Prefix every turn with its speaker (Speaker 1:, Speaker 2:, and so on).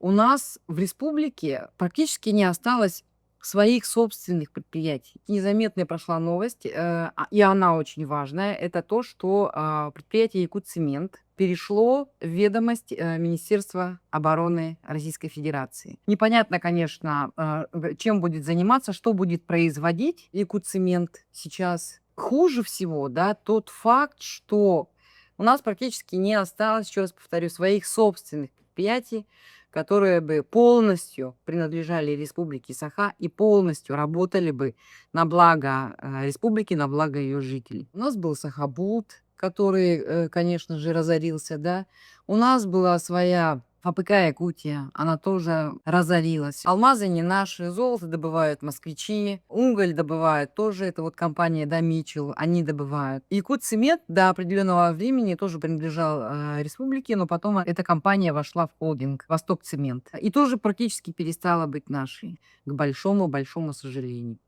Speaker 1: У нас в республике практически не осталось своих собственных предприятий. Незаметно прошла новость, и она очень важная. Это то, что предприятие «Якутцемент» перешло в ведомость Министерства обороны Российской Федерации. Непонятно, конечно, чем будет заниматься, что будет производить «Якутцемент» сейчас. Хуже всего, да, тот факт, что у нас практически не осталось, еще раз повторю, своих собственных предприятий, которые бы полностью принадлежали Республике Саха и полностью работали бы на благо республики, на благо ее жителей. У нас был Сахабулт, который, конечно же, разорился, да. У нас была своя ФАПК Якутия, она тоже разорилась. Алмазы не наши, золото добывают москвичи, уголь добывают тоже, это вот компания, да, Мичел, они добывают. Якутцемент до определенного времени тоже принадлежал республике, но потом эта компания вошла в холдинг Восток Цемент и тоже практически перестала быть нашей, к большому-большому сожалению.